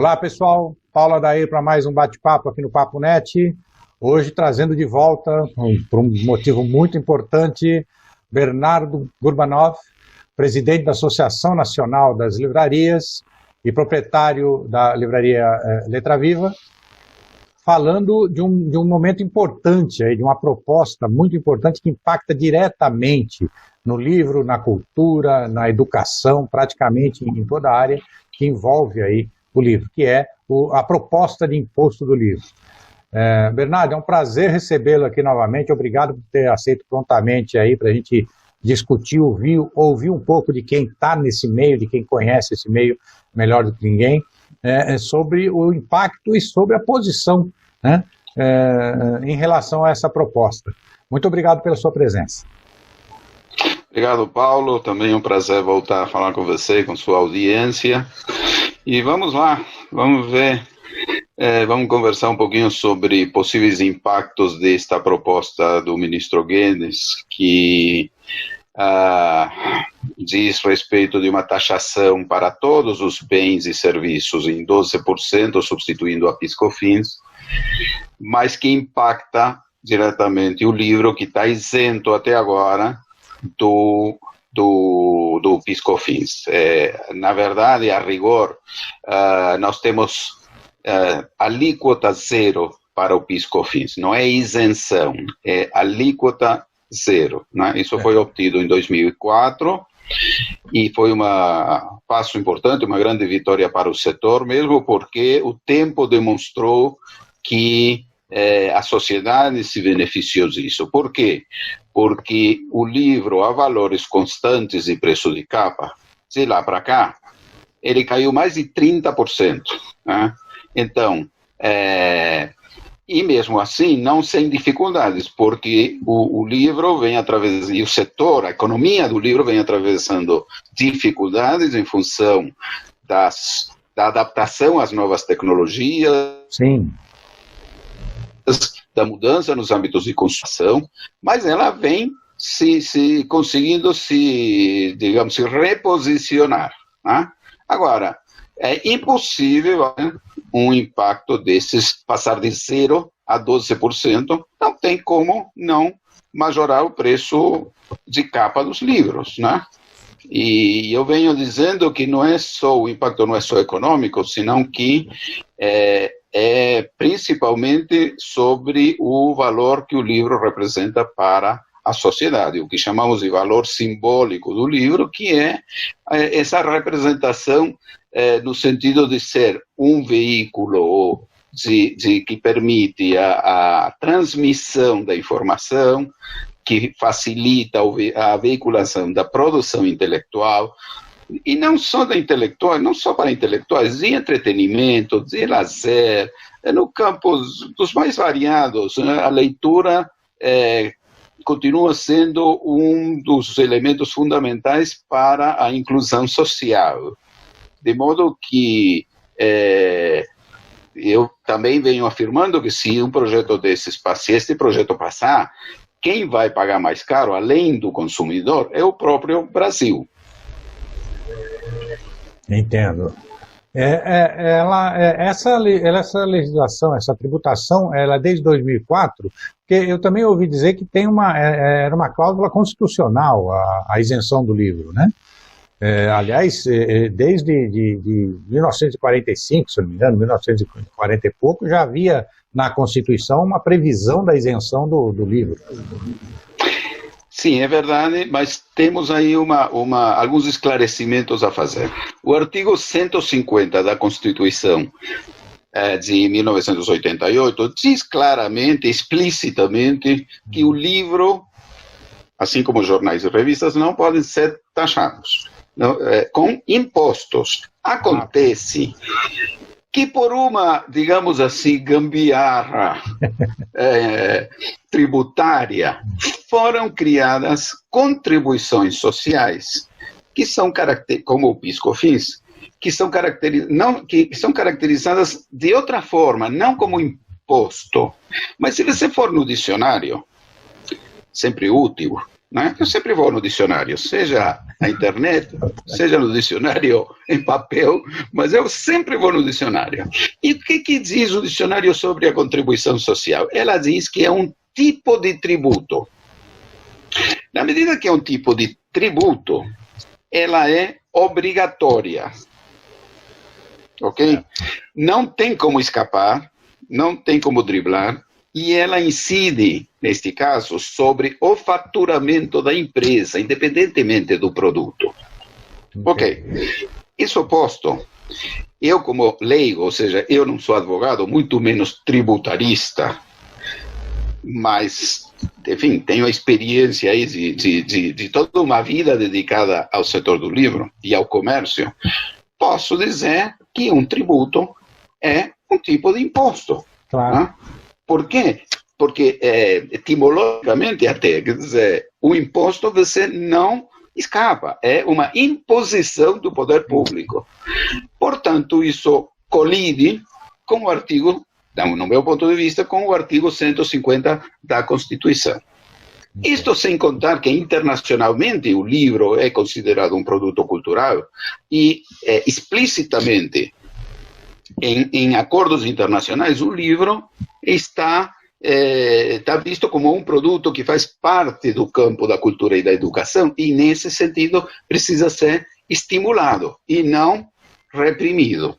Olá, pessoal. Paula Adair para mais um bate-papo aqui no Papo Net. Hoje trazendo de volta, por um motivo muito importante, Bernardo Gurbanov, presidente da Associação Nacional das Livrarias e proprietário da livraria Letra Viva, falando de um momento importante, de uma proposta muito importante que impacta diretamente no livro, na cultura, na educação, praticamente em toda a área que envolve aí o livro, que é a proposta de imposto do livro. Bernardo, é um prazer recebê-lo aqui novamente. Obrigado por ter aceito prontamente aí para a gente discutir, ouvir um pouco de quem está nesse meio, de quem conhece esse meio melhor do que ninguém, sobre o impacto e sobre a posição, né, em relação a essa proposta. Muito obrigado pela sua presença. Obrigado, Paulo. Também é um prazer voltar a falar com você, com sua audiência. E vamos lá, vamos ver, vamos conversar um pouquinho sobre possíveis impactos desta proposta do ministro Guedes, que diz respeito de uma taxação para todos os bens e serviços em 12%, substituindo a PIS/COFINS, mas que impacta diretamente o livro, que está isento até agora do PIS/COFINS. Na verdade, a rigor, nós temos alíquota zero para o PIS/COFINS. Não é isenção, é alíquota zero, né? Isso foi obtido em 2004 e foi um passo importante, uma grande vitória para o setor, mesmo porque o tempo demonstrou que a sociedade se beneficiou disso. Por quê? Porque o livro a valores constantes de preço de capa, de lá para cá, ele caiu mais de 30%. Né? Então, e mesmo assim, não sem dificuldades, porque o livro vem atravessando, e o setor, a economia do livro vem atravessando dificuldades em função da adaptação às novas tecnologias. Sim. Da mudança nos âmbitos de construção, mas ela vem conseguindo se reposicionar. Né? Agora, é impossível um impacto desses passar de 0% a 12%, não tem como não majorar o preço de capa dos livros, né? E eu venho dizendo que o impacto não é só econômico, senão que principalmente sobre o valor que o livro representa para a sociedade, o que chamamos de valor simbólico do livro, que é essa representação no sentido de ser um veículo que permite a transmissão da informação, que facilita a veiculação da produção intelectual, e não só para intelectuais, de entretenimento, de lazer, no campo dos mais variados. Né? A leitura continua sendo um dos elementos fundamentais para a inclusão social. De modo que eu também venho afirmando que se um projeto desses, se este projeto passar, quem vai pagar mais caro, além do consumidor, é o próprio Brasil. Entendo. Essa legislação, essa tributação, ela é desde 2004, porque eu também ouvi dizer que tem era uma cláusula constitucional a isenção do livro, né? Aliás, desde de 1945, se não me engano, 1940 e pouco, já havia na Constituição uma previsão da isenção do livro. Sim, é verdade, mas temos aí alguns esclarecimentos a fazer. O artigo 150 da Constituição de 1988 diz claramente, explicitamente, que o livro, assim como jornais e revistas, não podem ser taxados com impostos. Acontece que por uma, digamos assim, gambiarra tributária, foram criadas contribuições sociais, que são como o PIS/COFINS, que são caracterizadas de outra forma, não como imposto. Mas se você for no dicionário, sempre útil, né? Eu sempre vou no dicionário, seja na internet, seja no dicionário em papel, mas eu sempre vou no dicionário. E o que diz o dicionário sobre a contribuição social? Ela diz que é um tipo de tributo. Na medida que é um tipo de tributo, ela é obrigatória. Ok? Não tem como escapar, não tem como driblar, e ela incide, neste caso, sobre o faturamento da empresa, independentemente do produto. Ok. Isso posto, eu como leigo, ou seja, eu não sou advogado, muito menos tributarista, mas, enfim, tenho a experiência aí de toda uma vida dedicada ao setor do livro e ao comércio, posso dizer que um tributo é um tipo de imposto. Claro. Né? Por quê? Porque, etimologicamente até, quer dizer, o imposto você não escapa, é uma imposição do poder público. Portanto, isso colide com o artigo, no meu ponto de vista, com o artigo 150 da Constituição. Isto sem contar que internacionalmente o livro é considerado um produto cultural e explicitamente em acordos internacionais o livro está visto como um produto que faz parte do campo da cultura e da educação e nesse sentido precisa ser estimulado e não reprimido.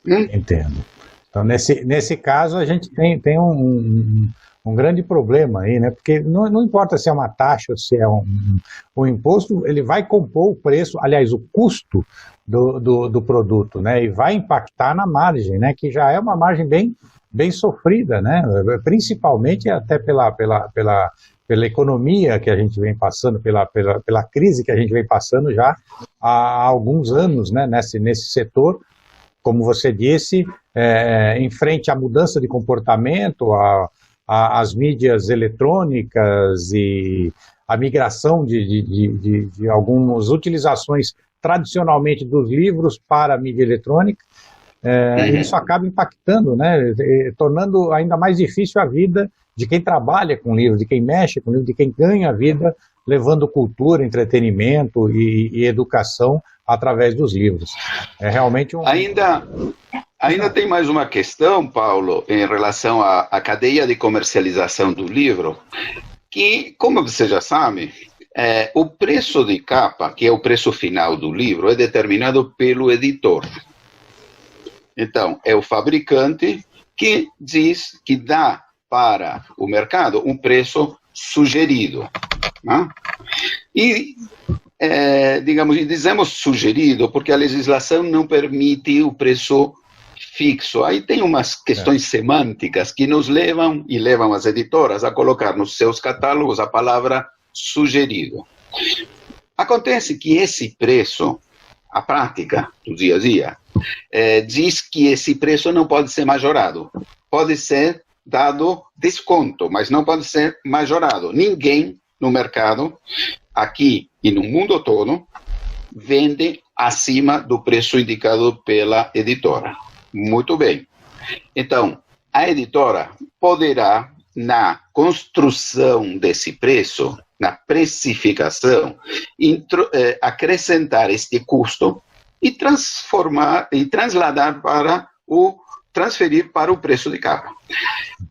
Entendo. Então, nesse caso, a gente tem um grande problema aí, né? Porque não importa se é uma taxa ou se é um imposto, ele vai compor o preço, aliás, o custo do produto, né? E vai impactar na margem, né? Que já é uma margem bem sofrida, né? Principalmente até pela economia que a gente vem passando, pela crise que a gente vem passando já há alguns anos, né? Nesse setor. Como você disse, em frente à mudança de comportamento, às mídias eletrônicas e a migração de algumas utilizações tradicionalmente dos livros para a mídia eletrônica, isso acaba impactando, né, tornando ainda mais difícil a vida de quem trabalha com livro, de quem mexe com livro, de quem ganha a vida levando cultura, entretenimento e educação através dos livros. É realmente Ainda tem mais uma questão, Paulo, em relação à cadeia de comercialização do livro, que, como você já sabe, o preço de capa, que é o preço final do livro, é determinado pelo editor. Então, é o fabricante que diz que dá para o mercado um preço sugerido. Né? E dizemos sugerido porque a legislação não permite o preço fixo. Aí tem umas questões semânticas que nos levam e levam as editoras a colocar nos seus catálogos a palavra sugerido. Acontece que esse preço, a prática do dia a dia, diz que esse preço não pode ser majorado. Pode ser dado desconto, mas não pode ser majorado. Ninguém no mercado, aqui e no mundo todo, vende acima do preço indicado pela editora. Muito bem. Então, a editora poderá, na construção desse preço, na precificação, acrescentar este custo e transferir para o preço de capa.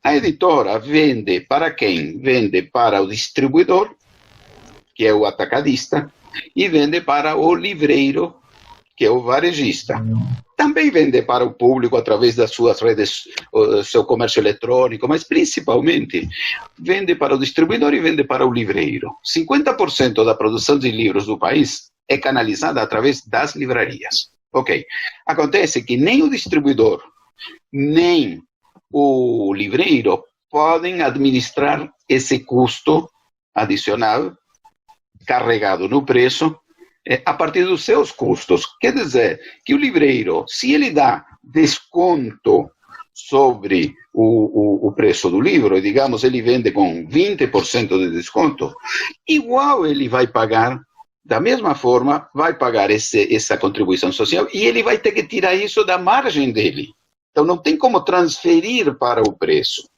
A editora vende para quem? Vende para o distribuidor, que é o atacadista, e vende para o livreiro, que é o varejista. Também vende para o público através das suas redes, seu comércio eletrônico, mas principalmente vende para o distribuidor e vende para o livreiro. 50% da produção de livros do país é canalizada através das livrarias. Ok. Acontece que nem o distribuidor, nem o livreiro podem administrar esse custo adicional carregado no preço a partir dos seus custos. Quer dizer que o livreiro, se ele dá desconto sobre o preço do livro, digamos, ele vende com 20% de desconto, igual ele vai pagar, da mesma forma, vai pagar essa contribuição social e ele vai ter que tirar isso da margem dele. Então, não tem como transferir para o preço,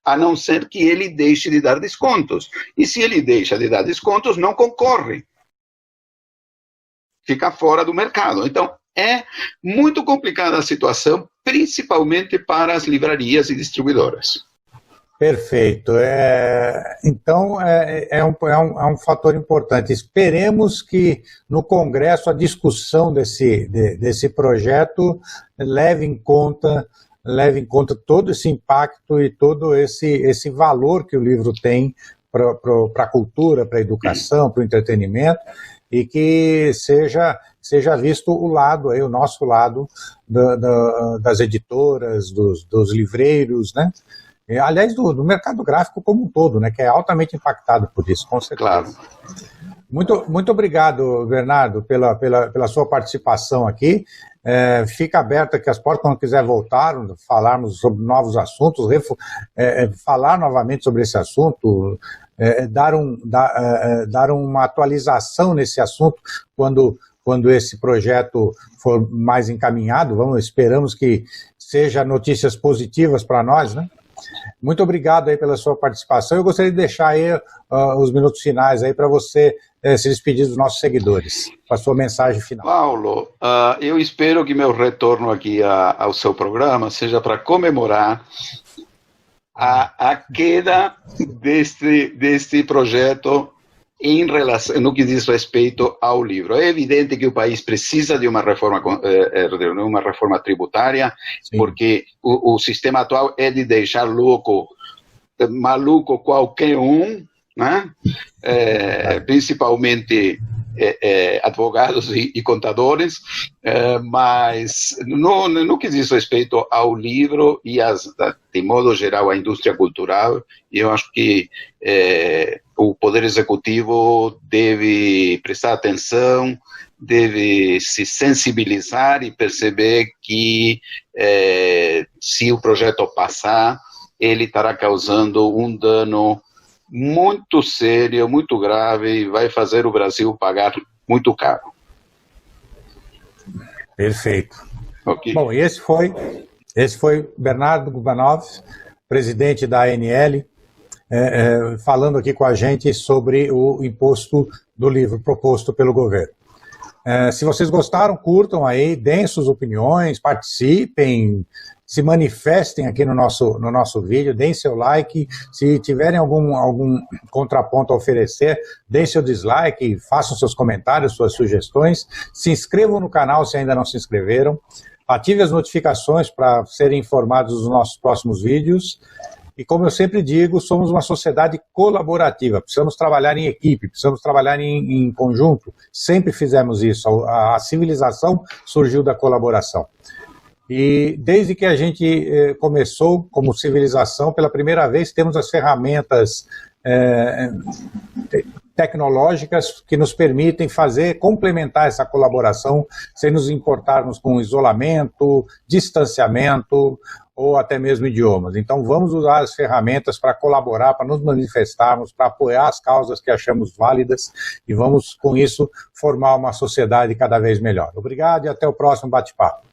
a não ser que ele deixe de dar descontos. E se ele deixa de dar descontos, não concorre fica fora do mercado. Então, é muito complicada a situação, principalmente para as livrarias e distribuidoras. Perfeito. Então, é um fator importante. Esperemos que no Congresso a discussão desse projeto leve em conta todo esse impacto e todo esse valor que o livro tem para a cultura, para a educação, para o entretenimento, e que seja visto o nosso lado das editoras, dos livreiros, né? Aliás, do mercado gráfico como um todo, né, que é altamente impactado por isso, com certeza. Claro. Muito obrigado, Bernardo, pela sua participação aqui. Fica aberta aqui as portas quando quiser voltar, falarmos sobre novos assuntos, falar novamente sobre esse assunto, dar uma atualização nesse assunto quando esse projeto for mais encaminhado. Esperamos que seja notícias positivas para nós, né? Muito obrigado aí pela sua participação. Eu gostaria de deixar aí os minutos finais aí para você se despedir dos nossos seguidores, com a sua mensagem final. Paulo, eu espero que meu retorno aqui ao seu programa seja para comemorar a queda deste projeto em relação, no que diz respeito ao livro. É evidente que o país precisa de uma reforma tributária, sim, porque o sistema atual é de deixar maluco qualquer um, né? Principalmente advogados e contadores, mas no que diz respeito ao livro e, de modo geral, à indústria cultural, eu acho que o Poder Executivo deve prestar atenção, deve se sensibilizar e perceber que se o projeto passar, ele estará causando um dano muito sério, muito grave, e vai fazer o Brasil pagar muito caro. Perfeito. Okay. Bom, esse foi Bernardo Gurbanov, presidente da ANL, falando aqui com a gente sobre o imposto do livro proposto pelo governo. Se vocês gostaram, curtam aí, deem suas opiniões, participem, se manifestem aqui no nosso vídeo, deem seu like, se tiverem algum contraponto a oferecer, deem seu dislike, façam seus comentários, suas sugestões, se inscrevam no canal se ainda não se inscreveram, ative as notificações para serem informados dos nossos próximos vídeos, e como eu sempre digo, somos uma sociedade colaborativa, precisamos trabalhar em equipe, precisamos trabalhar em conjunto, sempre fizemos isso, a civilização surgiu da colaboração. E desde que a gente começou como civilização, pela primeira vez temos as ferramentas tecnológicas que nos permitem complementar essa colaboração sem nos importarmos com isolamento, distanciamento ou até mesmo idiomas. Então vamos usar as ferramentas para colaborar, para nos manifestarmos, para apoiar as causas que achamos válidas e vamos com isso formar uma sociedade cada vez melhor. Obrigado e até o próximo bate-papo.